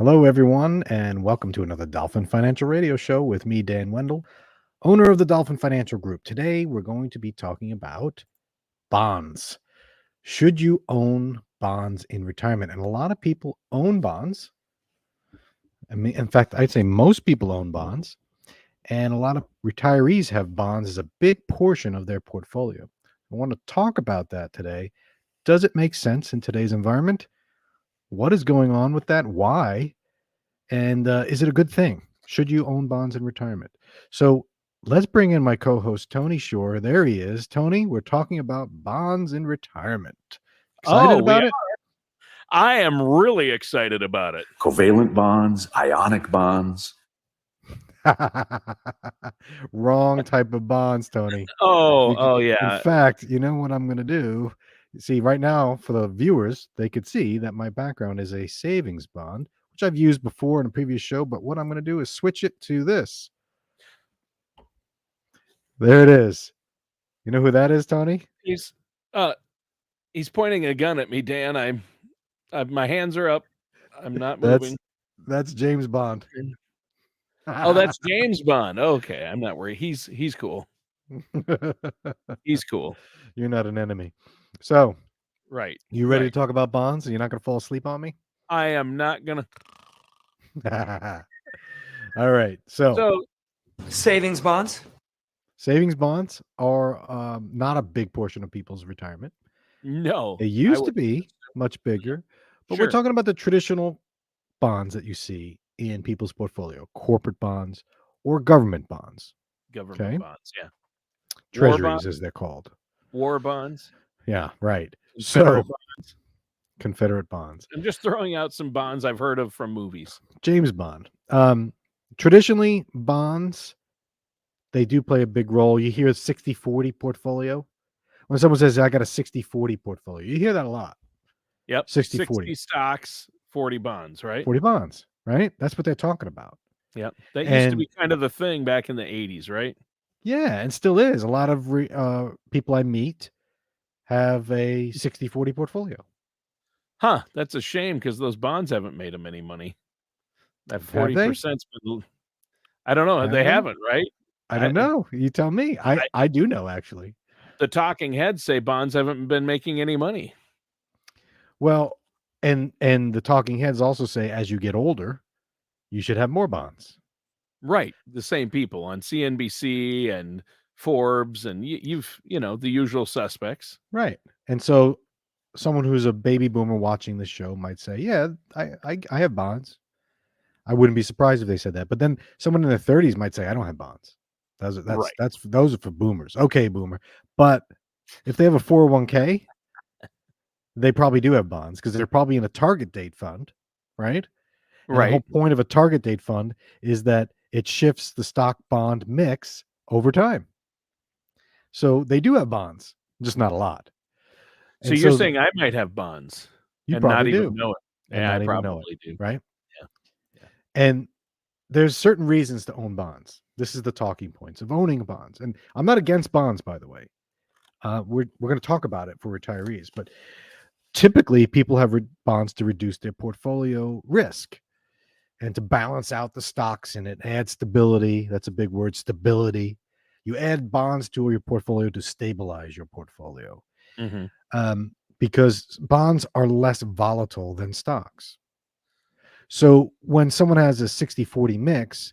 Hello, everyone, and welcome to another Dolphin Financial Radio Show with me, Dan Wendell, owner of the Dolphin Financial Group. Today, we're going to be talking about bonds. Should you own bonds in retirement? And a lot of people own bonds. I mean, in fact, I'd say most people own bonds, and a lot of retirees have bonds as a big portion of their portfolio. I want to talk about that today. Does it make sense in today's environment? What is going on with that? Why? And is it a good thing? Should you own bonds in retirement? So let's bring in my co-host Tony Shore. There he is. Tony, we're talking about bonds in retirement. Excited Oh, we about are. it? I am really excited about it. Covalent bonds, ionic bonds. Wrong type of bonds, Tony. Oh, In yeah. fact, you know what I'm going to do? See, right now for the viewers, they could see that my background is a savings bond, which I've used before in a previous show. But what I'm going to do is switch it to this. There it is. You know who that is, Tony? He's pointing a gun at me, Dan. My hands are up. I'm not moving. That's James Bond. Oh, that's James Bond. Okay, I'm not worried. He's cool. He's cool. You're not an enemy. So, Right. you ready to talk about bonds? You're not going to fall asleep on me? I am not gonna. All right. So savings bonds. Savings bonds are not a big portion of people's retirement. No. They used to be much bigger, but we're talking about the traditional bonds that you see in people's portfolio, corporate bonds or government bonds. Government bonds, yeah. Treasuries, as they're called. War bonds. Yeah, right. Confederate bonds. I'm just throwing out some bonds I've heard of from movies. James Bond. Traditionally, bonds, they do play a big role. You hear a 60-40 portfolio. When someone says, I got a 60-40 portfolio, you hear that a lot. Yep. 60-40. 60 stocks, 40 bonds, right? 40 bonds, right? That's what they're talking about. Yep. That used to be kind of the thing back in the 80s, right? Yeah, and still is. A lot of people I meet have a 60-40 portfolio. Huh. That's a shame because those bonds haven't made them any money. That 40%'s been, I don't know. They haven't, right? I don't know. You tell me. I do know, actually. The talking heads say bonds haven't been making any money. Well, and the talking heads also say as you get older, you should have more bonds. Right. The same people on CNBC and Forbes and you've the usual suspects. Right. And so someone who's a baby boomer watching this show might say, yeah, I have bonds. I wouldn't be surprised if they said that. But then someone in their 30s might say, I don't have bonds. Those are for boomers. Okay, boomer. But if they have a 401k, they probably do have bonds because they're probably in a target date fund, right? And the whole point of a target date fund is that it shifts the stock bond mix over time. So they do have bonds, just not a lot. So you're saying I might have bonds and not even know it. Yeah, I probably do. Right? Yeah. And there's certain reasons to own bonds. This is the talking points of owning bonds. And I'm not against bonds, by the way. We're going to talk about it for retirees, but typically people have bonds to reduce their portfolio risk and to balance out the stocks in it, add stability. That's a big word, stability. You add bonds to your portfolio to stabilize your portfolio. Because bonds are less volatile than stocks. So when someone has a 60-40 mix,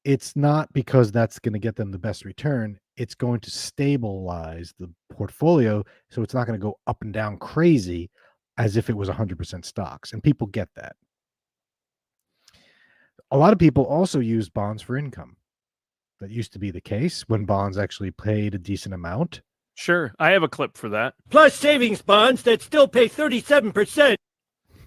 it's not because that's going to get them the best return. It's going to stabilize the portfolio, so it's not going to go up and down crazy as if it was 100% stocks. And people get that. A lot of people also use bonds for income. That used to be the case when bonds actually paid a decent amount. Sure. I have a clip for that. Plus savings bonds that still pay 37%.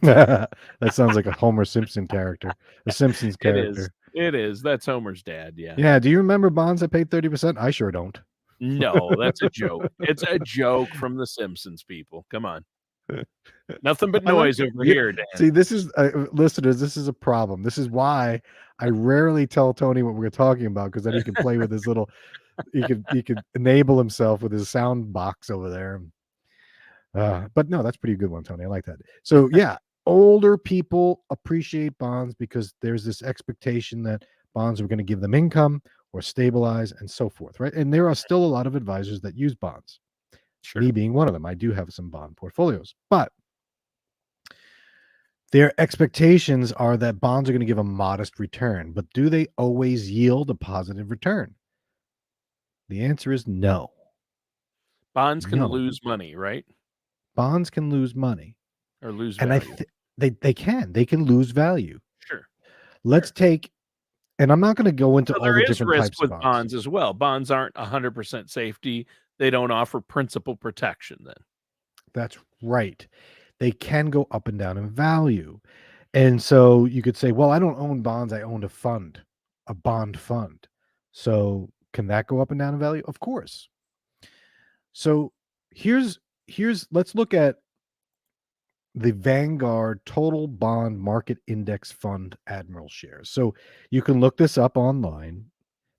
That sounds like a Homer Simpson character. A Simpsons character. It is. That's Homer's dad, yeah. Yeah, do you remember bonds that paid 30%? I sure don't. No, that's a joke. It's a joke from the Simpsons people. Come on. Nothing but noise over here, Dan. See, this is listeners, this is a problem. This is why I rarely tell Tony what we're talking about, because then he can play with his little he could enable himself with his sound box over there. But no, that's a pretty good one, Tony. I like that. So yeah, older people appreciate bonds because there's this expectation that bonds are going to give them income or stabilize and so forth, right? And there are still a lot of advisors that use bonds. Sure. Me being one of them. I do have some bond portfolios, but their expectations are that bonds are going to give a modest return, but do they always yield a positive return? The answer is no. Bonds can No. lose money, right? Bonds can lose money. Or lose And value. they can lose value. Sure. Let's take, and I'm not going to go into So all there the is different risk types of with bonds. bonds as well. Bonds aren't 100% safety. They don't offer principal protection then. That's right. They can go up and down in value. And so you could say, well, I don't own bonds. I owned a bond fund. So can that go up and down in value? Of course. So here's let's look at the Vanguard Total Bond Market Index Fund Admiral shares. So you can look this up online.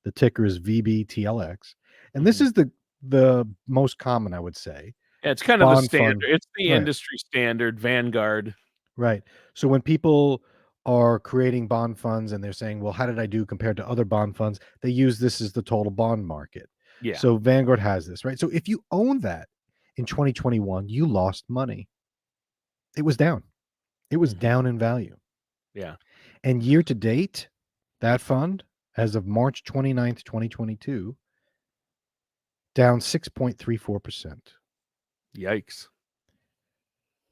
The ticker is VBTLX. And this is the most common, I would say. Yeah, it's kind of the Bond standard. fund. It's the Right. industry standard, Vanguard. Right. So when people are creating bond funds and they're saying, well, how did I do compared to other bond funds? They use this as the total bond market. Yeah. So Vanguard has this, right? So if you own that in 2021, you lost money. It was down. It was down in value. Yeah. And year to date, that fund, as of March 29th, 2022, down 6.34%. Yikes.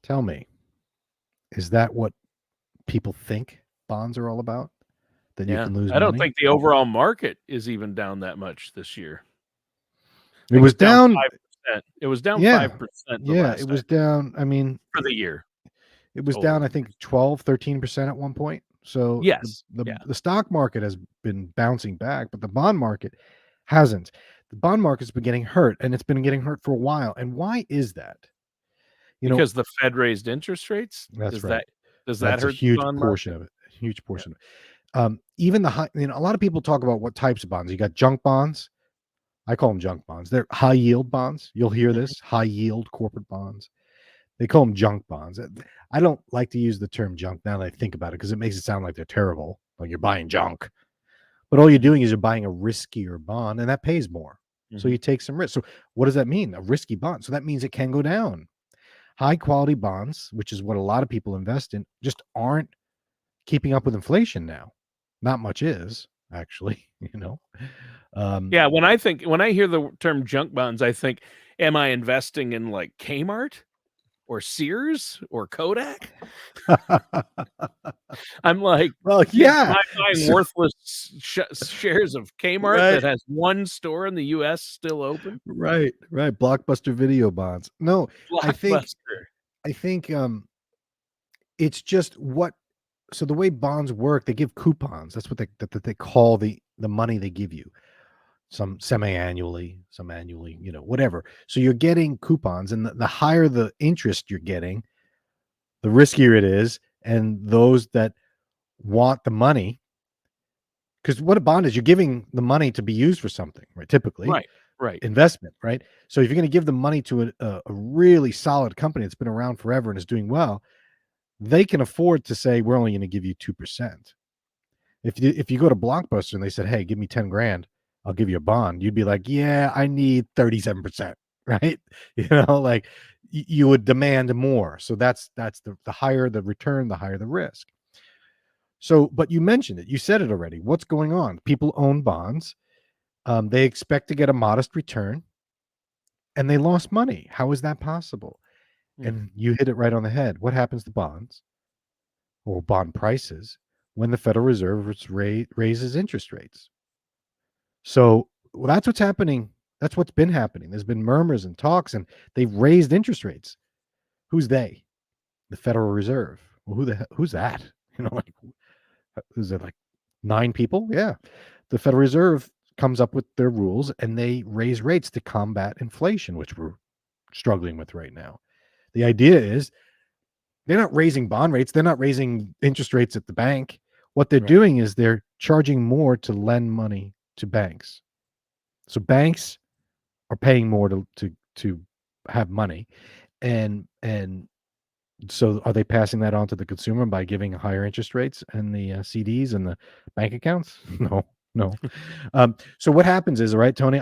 Tell me, is that what people think bonds are all about? That you can lose money? I don't think the overall market is even down that much this year. It was down 5%. It was down 5% it was down. I mean, for the year. It was down, I think, 12-13% at one point. So yes, the stock market has been bouncing back, but the bond market hasn't. The bond market's been getting hurt, and it's been getting hurt for a while. And why is that? Because the Fed raised interest rates. That's right. Does that hurt a huge the bond portion market? of it? A huge portion of it. Even the high, a lot of people talk about what types of bonds. You got junk bonds. I call them junk bonds. They're high yield bonds. You'll hear this, high yield corporate bonds. They call them junk bonds. I don't like to use the term junk now that I think about it because it makes it sound like they're terrible, like you're buying junk. But all you're doing is you're buying a riskier bond, and that pays more. So you take some risk. So what does that mean? A risky bond. So that means it can go down. High quality bonds, which is what a lot of people invest in, just aren't keeping up with inflation now. Not much is, actually, Yeah, when I hear the term junk bonds, I think, am I investing in like Kmart or Sears or Kodak? I'm like, well, yeah, am I buying worthless shares of Kmart that has one store in the U.S. still open? Right. Blockbuster video bonds. No, Blockbuster. I think it's just what. So the way bonds work, they give coupons. That's what they call the money they give you. Some semi-annually, some annually, whatever. So you're getting coupons, and the higher the interest you're getting, the riskier it is. And those that want the money, because what a bond is, you're giving the money to be used for something, right? Typically, right, investment, right? So if you're going to give the money to a really solid company that's been around forever and is doing well, they can afford to say we're only going to give you 2%. If you go to Blockbuster and they said, hey, give me 10 grand, I'll give you a bond, you'd be like, yeah, I need 37%, right? Like you would demand more. So that's the higher the return, the higher the risk. So, but you mentioned it, you said it already. What's going on? People own bonds. They expect to get a modest return, and they lost money. How is that possible? And you hit it right on the head. What happens to bonds or bond prices when the Federal Reserve raises interest rates? So that's what's happening. That's what's been happening. There's been murmurs and talks, and they've raised interest rates. Who's they? The Federal Reserve. Well, who's that? Like, is it like 9 people? Yeah. The Federal Reserve comes up with their rules, and they raise rates to combat inflation, which we're struggling with right now. The idea is they're not raising bond rates. They're not raising interest rates at the bank. What they're doing is they're charging more to lend money to banks. So banks are paying more to have money, and So are they passing that on to the consumer by giving higher interest rates and the CDs and the bank accounts? No, no. So what happens is, right, Tony,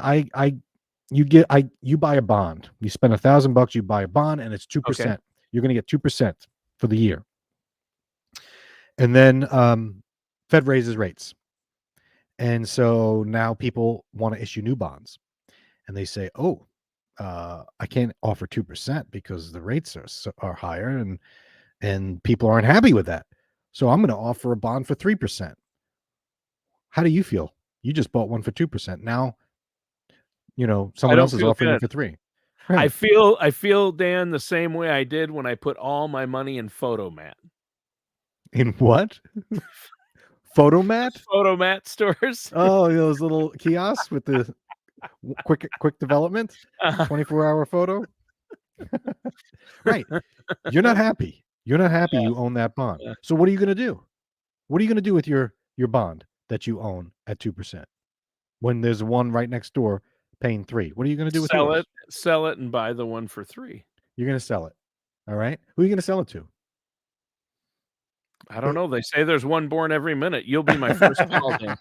you buy a bond. You spend $1,000, you buy a bond, and it's 2%. Okay. You're going to get 2% for the year. And then Fed raises rates. And so now people want to issue new bonds. And they say, oh, I can't offer 2% because the rates are higher, and people aren't happy with that. So I'm going to offer a bond for 3%. How do you feel? You just bought one for 2%. Now, I someone don't else is feel offering you good. for 3. I Right. feel, Dan, the same way I did when I put all my money in Photomat. In what? Photomat? Photomat stores. Oh, those little kiosks with the quick development, Uh, 24-hour photo. Right. You're not happy. You're not happy you own that bond. yeah. So what are you going to do? What are you going to do with your bond that you own at 2% when there's one right next door paying 3? What are you going to do with yours? Sell it, and buy the one for 3. You're going to sell it. All right. Who are you going to sell it to? I don't know. They say there's one born every minute. You'll be my first call, Dan.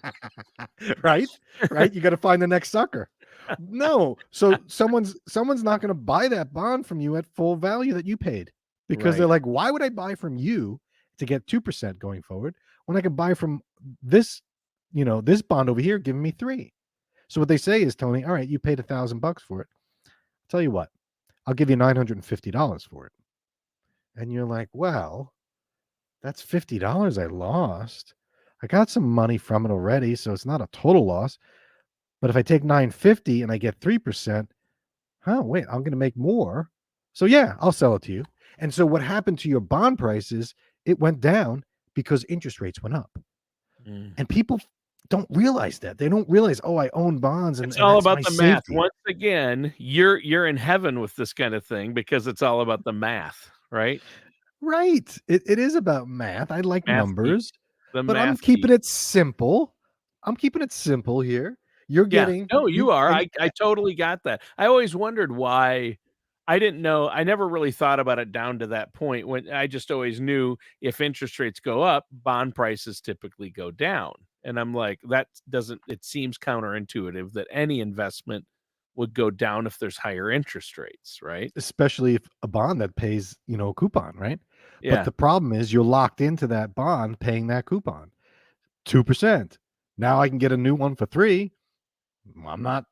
Right? Right? You got to find the next sucker. No. So someone's not going to buy that bond from you at full value that you paid, because they're Right. like, why would I buy from you to get 2% going forward when I could buy from this, this bond over here giving me 3? So what they say is, Tony, all right, you paid $1,000 for it. I'll tell you what, I'll give you $950 for it. And you're like, well, that's $50 I lost. I got some money from it already, so it's not a total loss. But if I take $950 and I get 3%, wait, I'm going to make more. So yeah, I'll sell it to you. And so what happened to your bond prices? It went down because interest rates went up. Mm. And people don't realize that. They don't realize, oh, I own bonds, and It's all that's about my the math. safety. Once again, you're in heaven with this kind of thing because it's all about the math, right? Right. It is about math. I like Math geek. numbers, The but I'm math keeping geek. it simple. I'm keeping it simple here. You're Yeah. getting No, you are. and I totally got that. I always wondered why. I didn't know. I never really thought about it down to that point. When I just always knew if interest rates go up, bond prices typically go down. And I'm like, that doesn't, it seems counterintuitive that any investment would go down if there's higher interest rates, right? especially if a bond that pays, a coupon, right? But Yeah. the problem is you're locked into that bond paying that coupon. 2%. Now I can get a new one for 3. I'm not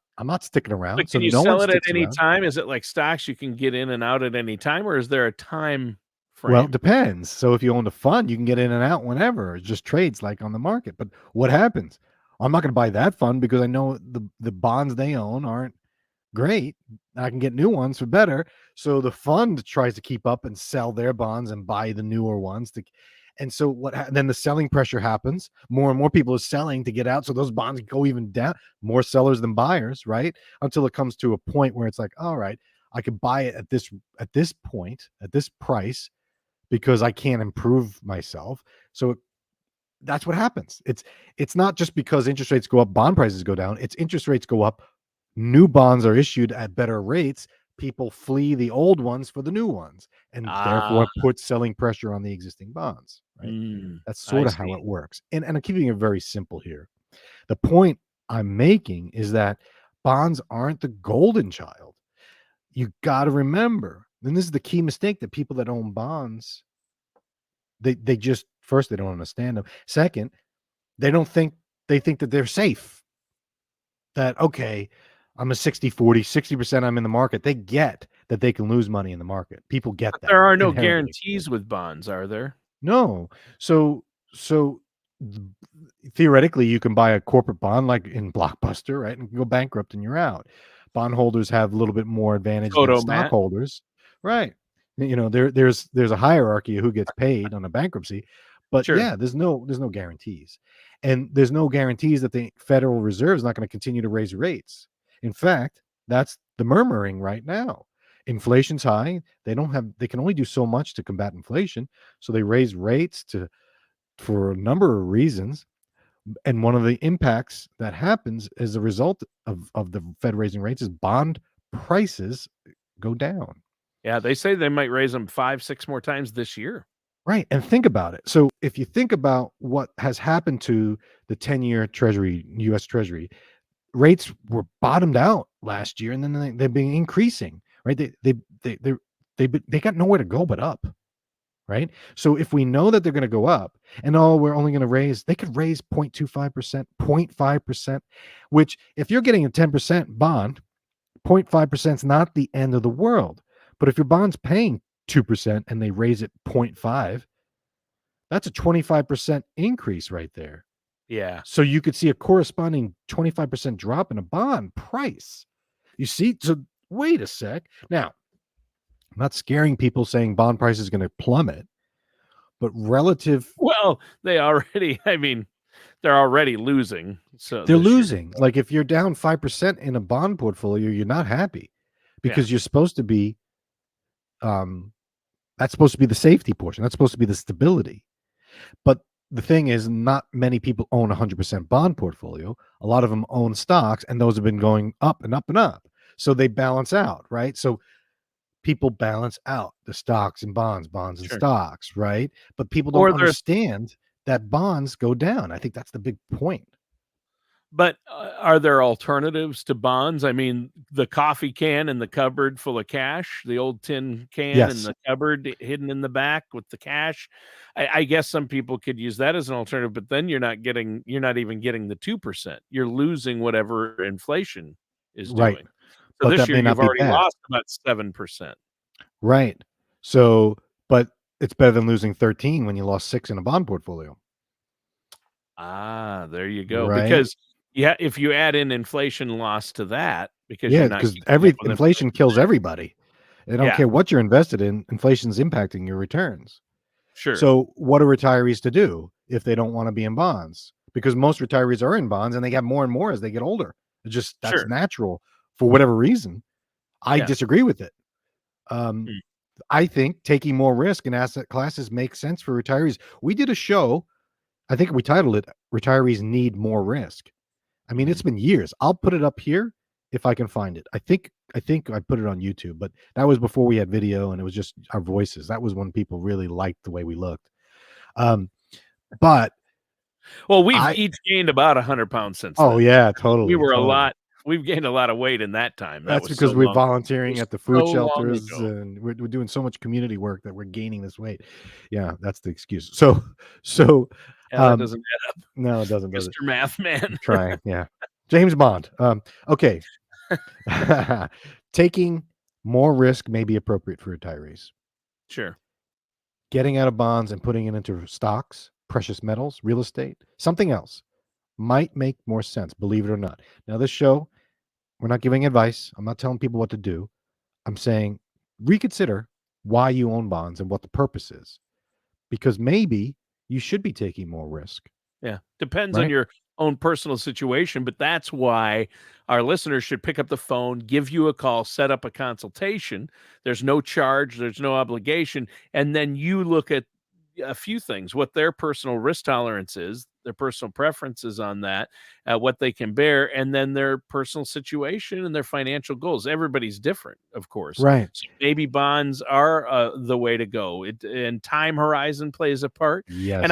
sticking around. But So can you no one sell it at sticks any around. time? Is it like stocks you can get in and out at any time, or is there a time Well, it frame? depends. So if you own the fund, you can get in and out whenever. It just trades like on the market. But what happens? I'm not going to buy that fund because I know the bonds they own aren't great. I can get new ones for better. So the fund tries to keep up and sell their bonds and buy the newer ones. And so then the selling pressure happens. More and more people are selling to get out. So those bonds go even down. More sellers than buyers, right? Until it comes to a point where it's like, all right, I could buy it at this point, at this price, because I can't improve myself. So that's what happens. It's not just because interest rates go up, bond prices go down. It's interest rates go up, new bonds are issued at better rates. People flee the old ones for the new ones, and therefore Ah, put selling pressure on the existing bonds. Right? That's I sort of how see. it works. And I'm keeping it very simple here. The point I'm making is that bonds aren't the golden child. You got to remember, and this is the key mistake that people that own bonds, they just, first, they don't understand them. Second, they think that they're safe. That, okay, I'm a 60-40, 60% I'm in the market. They get that they can lose money in the market. People get But that there are no inherently. guarantees with bonds, are there? No. So th- theoretically, you can buy a corporate bond like in Blockbuster, right? And go bankrupt and you're out. Bondholders have a little bit more advantage than Photomat. stockholders, right? There's a hierarchy of who gets paid on a bankruptcy, but Sure. yeah, there's no guarantees, and there's no guarantees that the Federal Reserve is not going to continue to raise rates. In fact, that's the murmuring right now. Inflation's high. They can only do so much to combat inflation, so they raise rates for a number of reasons. And one of the impacts that happens as a result of the Fed raising rates is bond prices go down. Yeah, they say they might raise them 5, 6 more times this year. Right. And think about it. So if you think about what has happened to the 10-year Treasury, US Treasury, rates were bottomed out last year, and then they've been increasing, right? They got nowhere to go but up, right? So if we know that they're going to go up, and we're only going to raise, they could raise 0.25%, 0.5%, which if you're getting a 10% bond, 0.5% is not the end of the world. But if your bond's paying 2% and they raise it 0.5, that's a 25% increase right there. Yeah. So you could see a corresponding 25% drop in a bond price. You see? So wait a sec. Now, I'm not scaring people saying bond price is going to plummet, but relative, Well, they already I mean, they're already losing, so they're this year. losing. Like if you're down 5% in a bond portfolio, you're not happy because you're supposed to be, that's supposed to be the safety portion. That's supposed to be the stability. But the thing is, not many people own 100% bond portfolio. A lot of them own stocks, and those have been going up and up and up. So they balance out, right? So people balance out the stocks and bonds, bonds and Sure. stocks, right? But people Or don't there's understand that bonds go down. I think that's the big point. But, are there alternatives to bonds? I mean, the coffee can in the cupboard full of cash, the old tin can in Yes, the cupboard hidden in the back with the cash. I guess some people could use that as an alternative, but then you're not even getting the 2%. You're losing whatever inflation is right. doing. So But this that year may not you've be already bad, lost about 7%. right? So, but it's better than losing 13 when you lost 6 in a bond portfolio, Ah, there you go. right? Because, yeah, if you add in inflation loss to that, because you're Yeah, not because keeping up every with inflation inflation. kills everybody. They don't Yeah, care what you're invested in. Inflation's impacting your returns. sure, So, what are retirees to do if they don't want to be in bonds? Because most retirees are in bonds and they get more and more as they get older. It's just that's sure. natural for whatever reason. I Yeah. disagree with it. Um, Mm, I think taking more risk in asset classes makes sense for retirees. We did a show, I think we titled it Retirees Need More Risk. I mean, it's mhm. been years. I'll put it up here if I can find it. I think I put it on YouTube, but that was before we had video and it was just our voices. That was when people really liked the way we looked. Um, but Well, we've I each gained about 100 pounds since oh then. yeah, I mean, we totally, were a totally. lot we've gained a lot of weight in that time. That That's was so because we're long it volunteering was at the so food long shelters ago. and we're doing so much community work that we're gaining this weight. Yeah, that's the excuse. So Yeah, that um doesn't add up, no, it doesn't, does it? Mr. Math I'm Man. trying. Yeah. James Bond. Okay. Taking more risk may be appropriate for retirees. Sure. Getting out of bonds and putting it into stocks, precious metals, real estate, something else might make more sense, believe it or not. Now, this show, we're not giving advice. I'm not telling people what to do. I'm saying reconsider why you own bonds and what the purpose is, because maybe you should be taking more risk, Yeah. Depends on right? your own personal situation, but that's why our listeners should pick up the phone, give you a call, set up a consultation. There's no charge, there's no obligation, and then you look at a few things, what their personal risk tolerance is, their personal preferences on that, what they can bear, and then their personal situation and their financial goals. Everybody's different, of course. Right. So maybe bonds are the way to go. And time horizon plays a part. And Yes.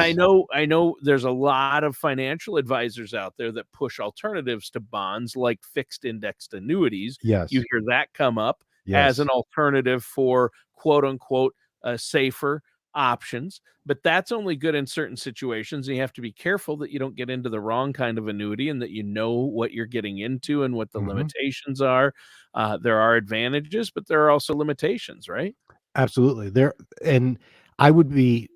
I know there's a lot of financial advisors out there that push alternatives to bonds like fixed indexed annuities. You Yes. hear that come up as Yes. an alternative for quote unquote safer options, but that's only good in certain situations. You have to be careful that you don't get into the wrong kind of annuity and that you know what you're getting into and what the Mhm. limitations are. There are advantages, but there are also limitations, right? Absolutely. There and I would be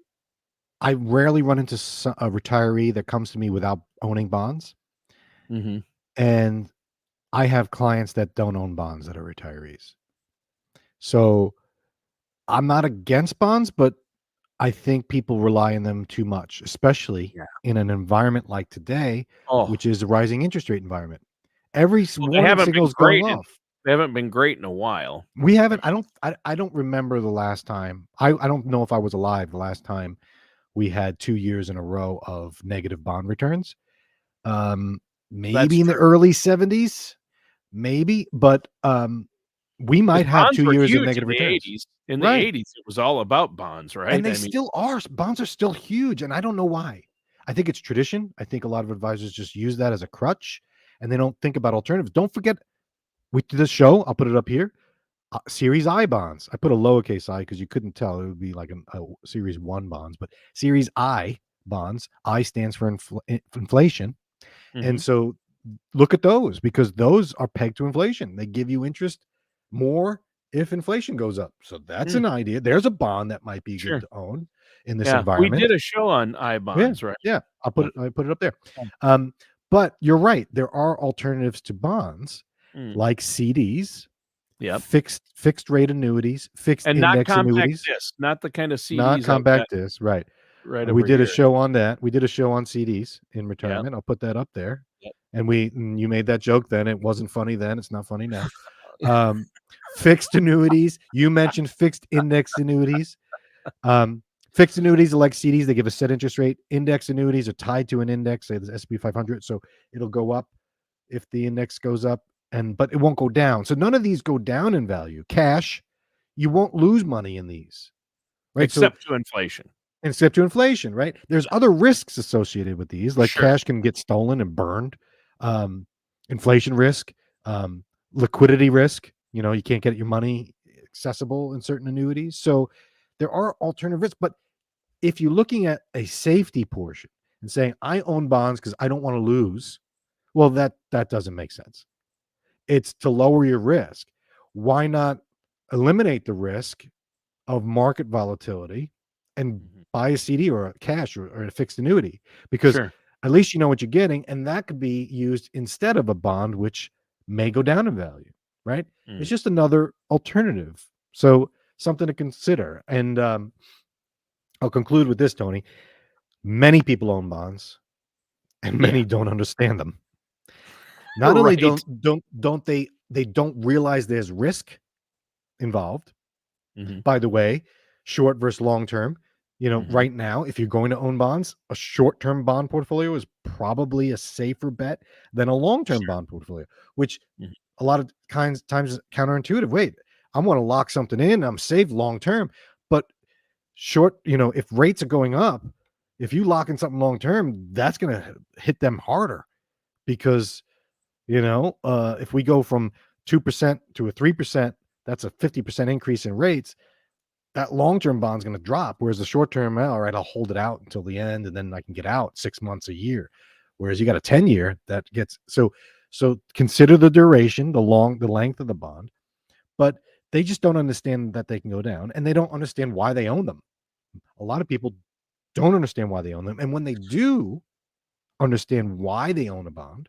I rarely run into a retiree that comes to me without owning bonds, Hmm. and I have clients that don't own bonds that are retirees. So, I'm not against bonds, but I think people rely on them too much, especially Yeah. in an environment like today, Oh, which is a rising interest rate environment. Every well, they warning haven't signal been is going great. off. They haven't been great in a while. We I haven't mean, I don't remember the last time. I don't know if I was alive the last time we had 2 years in a row of negative bond returns. Um, that's maybe in the true. early '70s, maybe, but, we 'Cause might have bonds 2 were years of huge negative in the returns. 80s. In the Right. 80s, it was all about bonds, right? And they I mean, still are. Bonds are still huge, and I don't know why. I think it's tradition. I think a lot of advisors just use that as a crutch, and they don't think about alternatives. Don't forget, we did this show. I'll put it up here. Series I bonds. I put a lowercase I because you couldn't tell. It would be like a Series 1 bonds, but Series I bonds. I stands for inflation. And mhm, so look at those because those are pegged to inflation. They give you interest more if inflation goes up. So that's mm, an idea. There's a bond that might be good sure. to own in this Yeah, we did environment. a show on I Yeah. bonds, right? Yeah. Yeah. I put it up there. Yeah. Um, but you're right. There are alternatives to bonds Mm, like CDs, yep. fixed rate annuities, fixed And not index compact annuities, disc, not the kind of not CDs I've got compact disc, right. right We over did a here. show on that. We did a show on CDs in Yep, retirement. I'll put that up there. yep. And you made that joke then. It wasn't funny then. It's not funny now. Um, Fixed annuities. You mentioned fixed index annuities. Um, Fixed annuities are like CDs. They give a set interest rate. Index annuities are tied to an index, say the S&P 500. So it'll go up if the index goes up, but it won't go down. So none of these go down in value. Cash, you won't lose money in these, right? So Except to inflation. except to inflation, right? There's other risks associated with these, like Sure. cash can get stolen and burned, um, inflation risk, liquidity risk. You know, you can't get your money accessible in certain annuities. So there are alternative risks. But if you're looking at a safety portion and saying, I own bonds because I don't want to lose, well, that doesn't make sense. It's to lower your risk. Why not eliminate the risk of market volatility and Mhm. buy a CD or a cash or a fixed annuity? Because Sure. at least you know what you're getting, and that could be used instead of a bond, which may go down in value, right? Mm, It's just another alternative. So something to consider. And I'll conclude with this, Tony. Many people own bonds, and yeah. many don't understand them. Not only Right. don't they don't realize there's risk involved. Mhm. By the way, short versus long term. You know, Mhm. right now, if you're going to own bonds, a short term bond portfolio is probably a safer bet than a long term Sure. bond portfolio, which Mhm. a lot of times is counterintuitive. Wait, I want to lock something in, I'm safe long term, but short, if rates are going up, if you lock in something long term, that's going to hit them harder because if we go from 2% to a 3%, that's a 50% increase in rates. That long-term bond's going to drop. Whereas the short-term, all right, I'll hold it out until the end and then I can get out 6 months, a year. Whereas you got a 10-year that gets so consider the duration, the length of the bond, but they just don't understand that they can go down and they don't understand why they own them. A lot of people don't understand why they own them. And when they do understand why they own a bond,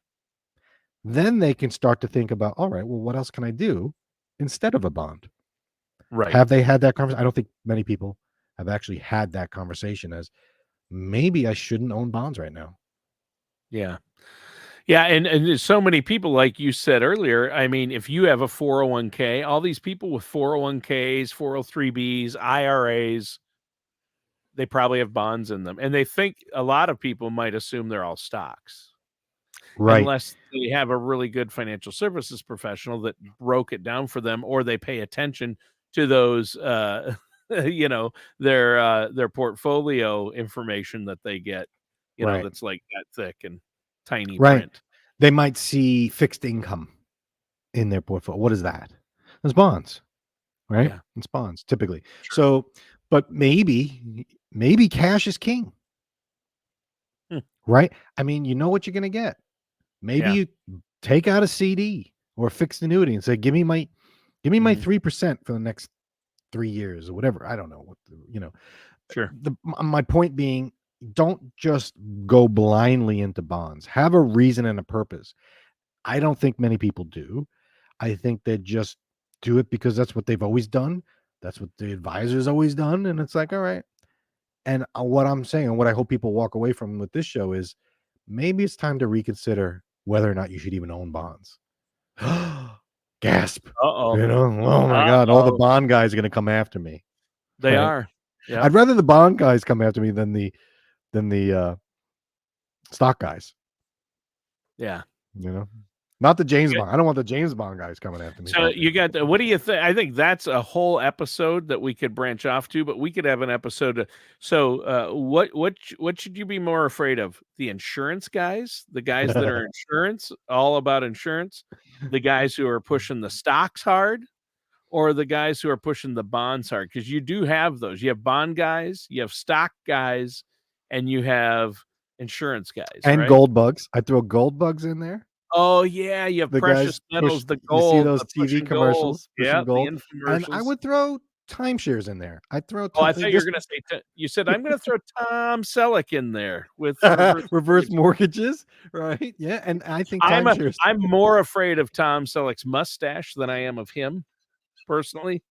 then they can start to think about, all right, well, what else can I do instead of a bond? Right. Have they had that conversation? I don't think many people have actually had that conversation as maybe I shouldn't own bonds right now. Yeah. Yeah, and there's so many people, like you said earlier. I mean, if you have a 401k, all these people with 401ks, 403bs, IRAs, they probably have bonds in them. And they think a lot of people might assume they're all stocks, Right. unless they have a really good financial services professional that broke it down for them, or they pay attention to those their portfolio information that they get, Right. that's like that thick and tiny Right. print. They might see fixed income in their portfolio. What is that? It's bonds, right? Yeah. It's bonds typically. Sure. So, but maybe cash is king, Hmm. right? I mean, you know what you're going to get. Maybe Yeah. you take out a CD or a fixed annuity and say, give me my Mhm. 3% for the next 3 years or whatever. I don't know Sure. my point being, don't just go blindly into bonds. Have a reason and a purpose. I don't think many people do. I think they just do it because that's what they've always done. That's what the advisor's always done. And it's like, all right. And what I'm saying, and what I hope people walk away from with this show is maybe it's time to reconsider whether or not you should even own bonds. Gasp. Uh-oh. Oh my God, all the Uh-oh. bond guys are going to come after me. They Right. are. Yep. I'd rather the bond guys come after me than the stock guys, Yeah. you know? Not the James Bond. I don't want the James Bond guys coming after me. So you got what do you think? I think that's a whole episode that we could branch off to, but we could have an episode. What should you be more afraid of? The insurance guys, the guys that are insurance, all about insurance, the guys who are pushing the stocks hard, or the guys who are pushing the bonds hard? Because you do have those. You have bond guys, you have stock guys, and you have insurance guys, and right? gold bugs. I throw gold bugs in there. Oh yeah, you have The precious guys metals, push- the gold, You see those the TV pushing commercials? gold. Pushing Yeah, gold. the And I infomercials. would throw timeshares in there. I throw. Oh, I thought you were just going to say. You said I'm going to throw Tom Selleck in there with reverse mortgages, right? Yeah, and I think I'm timeshares. more afraid of Tom Selleck's mustache than I am of him, personally.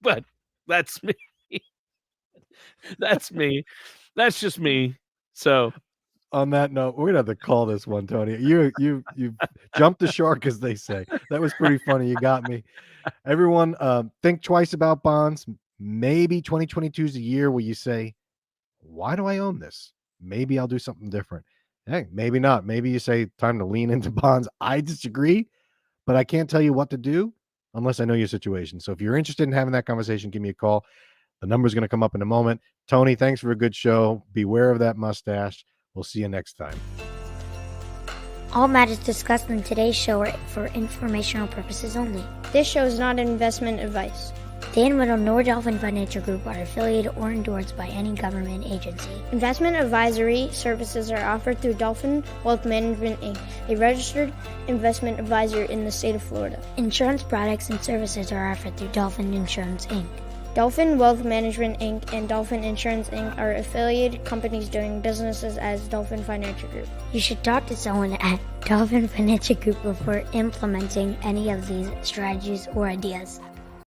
But that's me. That's me. That's just me. So On that note, we're gonna have to call this one, Tony. You jumped the shark, as they say. That was pretty funny. You got me. Everyone, think twice about bonds. Maybe 2022 is a year where you say, "Why do I own this? Maybe I'll do something different." Hey, maybe not. Maybe you say, "Time to lean into bonds." I disagree, but I can't tell you what to do unless I know your situation. So if you're interested in having that conversation, give me a call. The number's going to come up in a moment. Tony, thanks for a good show. Beware of that mustache. We'll see you next time. All matters discussed in today's show are for informational purposes only. This show is not investment advice. Dan Whittle nor Dolphin Financial Group are affiliated or endorsed by any government agency. Investment advisory services are offered through Dolphin Wealth Management, Inc., a registered investment advisor in the state of Florida. Insurance products and services are offered through Dolphin Insurance, Inc. Dolphin Wealth Management, Inc. and Dolphin Insurance, Inc. are affiliated companies doing businesses as Dolphin Financial Group. You should talk to someone at Dolphin Financial Group before implementing any of these strategies or ideas.